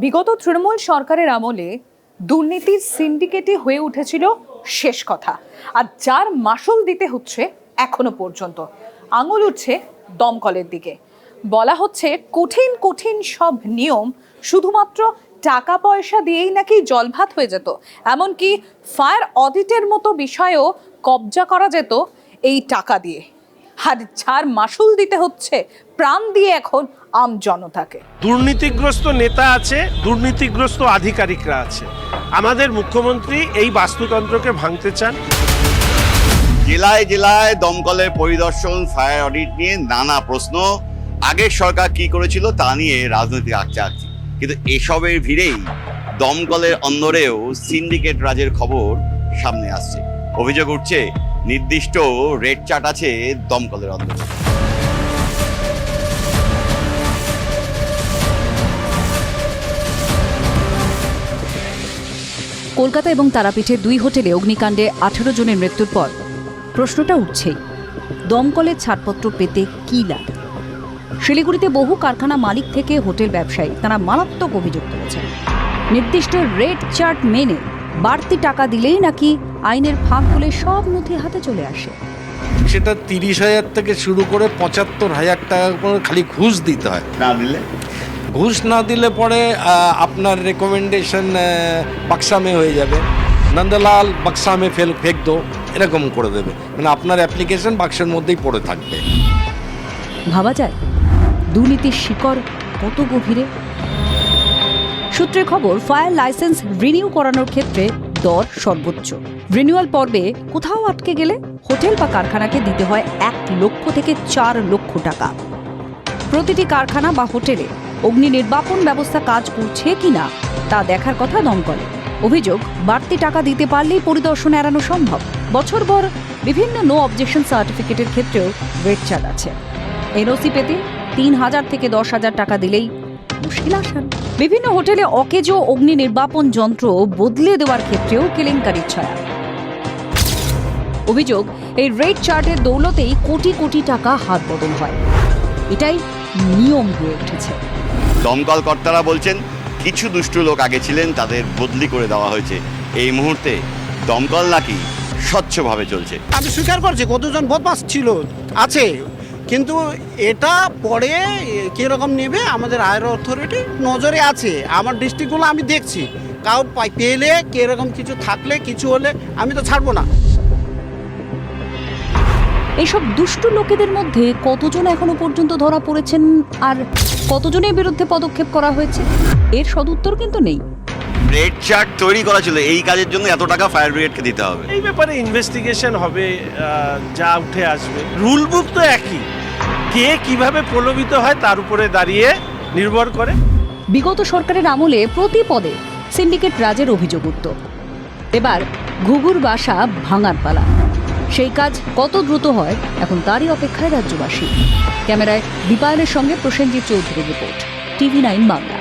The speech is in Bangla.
বিগত তৃণমূল সরকারের আমলে দুর্নীতির সিন্ডিকেটই হয়ে উঠেছিল শেষ কথা, আর যার মাসুল দিতে হচ্ছে এখনো পর্যন্ত। আঙুল উঠছে দমকলের দিকে। বলা হচ্ছে কঠিন কঠিন সব নিয়ম শুধুমাত্র টাকা পয়সা দিয়েই নাকি জলভাত হয়ে যেত, এমনকি ফায়ার অডিটের মতো বিষয়েও কবজা করা যেত এই টাকা দিয়ে। আর যার মাসুল দিতে হচ্ছে প্রাণ দিয়ে এখন আম জনতাকে। দুর্নীতিগ্রস্ত নেতা আছে, দুর্নীতিগ্রস্ত আধিকারিকরা আছে। আমাদের মুখ্যমন্ত্রী এই বাস্তুতন্ত্রকে ভাঙতে চান। জেলায় জেলায় দমকলের পরিদর্শন, ফায়ার অডিট নিয়ে নানা প্রশ্ন। আগের সরকার কি করেছিল তা নিয়ে রাজনৈতিক আকচাকচি, কিন্তু এসবের ভিড়েই দমকলের অন্দরেও সিন্ডিকেট রাজের খবর সামনে আসছে। অভিযোগ উঠছে নির্দিষ্ট রেড চার্ট আছে দমকলের অন্দরে। কলকাতা এবং তারাপীঠে দুই হোটেলে অগ্নিকাণ্ডে 18 জনের মৃত্যুর পর প্রশ্নটা উঠছেই, দমকলের ছাড়পত্র পেতে কী লাভ? শিলিগুড়িতে বহু কারখানা মালিক থেকে হোটেল ব্যবসায়ী তারা মারাত্মক অভিযোগ তুলেছেন। নির্দিষ্ট রেড চার্ট মেনে বাড়তি টাকা দিলেই নাকি আইনের ফাঁক খুলে সব নথি হাতে চলে আসে। সেটা 30,000 থেকে শুরু করে 75,000 টাকা করে খালি ঘুষ দিতে হয়। ঘুষ না দিলে পরে আপনার রেকমেন্ডেশন বাক্সামে হয়ে যাবে, নন্দলাল বাক্সামে ফেক দো, এরকম করে দেবে। মানে আপনার অ্যাপ্লিকেশন বাক্সের মধ্যেই পড়ে থাকবে। ভাবা যায় দুর্নীতির শিকড় কত গভীরে। সূত্রের খবর, ফায়ার লাইসেন্স রিনিউ করানোর ক্ষেত্রে দর সর্বোচ্চ। রিনিউয়াল পর্বে কোথাও আটকে গেলে হোটেল বা কারখানাকে দিতে হয় 1 লক্ষ থেকে 4 লক্ষ টাকা। প্রতিটি কারখানা বা হোটেলে অগ্নি নির্বাপন ব্যবস্থা কাজ করছে কিনা তা দেখার কথা দমকলে। অভিযোগ, বাড়তি টাকা দিতে পারলেই পরিদর্শন এড়ানো সম্ভব। বছরভর বিভিন্ন নো অবজেকশন সার্টিফিকেটের ক্ষেত্রেও রেড চার্ট আছে। এনওসি পেতে 3,000 থেকে 10,000 টাকা দিলেই মুশকিল আসান। বিভিন্ন হোটেলে অকেজো অগ্নি নির্বাপন যন্ত্র বদলে দেওয়ার ক্ষেত্রেও কেলেঙ্কারির ছায়া। অভিযোগ, এই রেড চার্টের দৌলতেই কোটি কোটি টাকা হাত বদল হয়। এটাই নিয়ম হয়ে উঠেছে। দমকল কর্তারা বলছেন কিছু দুষ্টু লোক আগে ছিলেন, তাদের বদলি করে দেওয়া হয়েছে। এই মুহূর্তে দমকল নাকি স্বচ্ছভাবে চলছে। আমি স্বীকার করছি কতজন বদমাস ছিল আছে, কিন্তু এটা পরে কীরকম নেবে আমাদের হায়ার অথরিটি নজরে আছে। আমার ডিস্ট্রিক্টগুলো আমি দেখছি, কাউ পেলে কীরকম কিছু থাকলে কিছু হলে আমি তো ছাড়বো না। এইসব দুষ্টু লোকেদের মধ্যে কতজন এখনো পর্যন্ত ধরা পড়েছেন আর কতজনের বিরুদ্ধে পদক্ষেপ করা হয়েছে, এর সদুত্তর কিন্তু নেই। রেড চার্ট তৈরি করা ছিল, এই কাজের জন্য এত টাকা ফায়ার ব্রিগেডকে দিতে হবে। এই ব্যাপারে ইনভেস্টিগেশন হবে, যা উঠে আসবে। রুল বুক তো একই, কে কিভাবে প্রলোভিত হয় তার উপরে দাঁড়িয়ে নির্ভর করে। বিগত সরকারের আমলে প্রতি পদে সিন্ডিকেট রাজের অভিযোগ উঠত। এবার ঘুঘুর বাসা ভাঙার পালা। সেই কাজ কত দ্রুত হয় এখন তারই অপেক্ষায় রাজ্যবাসী। ক্যামেরায় দীপায়নের সঙ্গে প্রসেনজিৎ চৌধুরীর রিপোর্ট, TV9 বাংলা।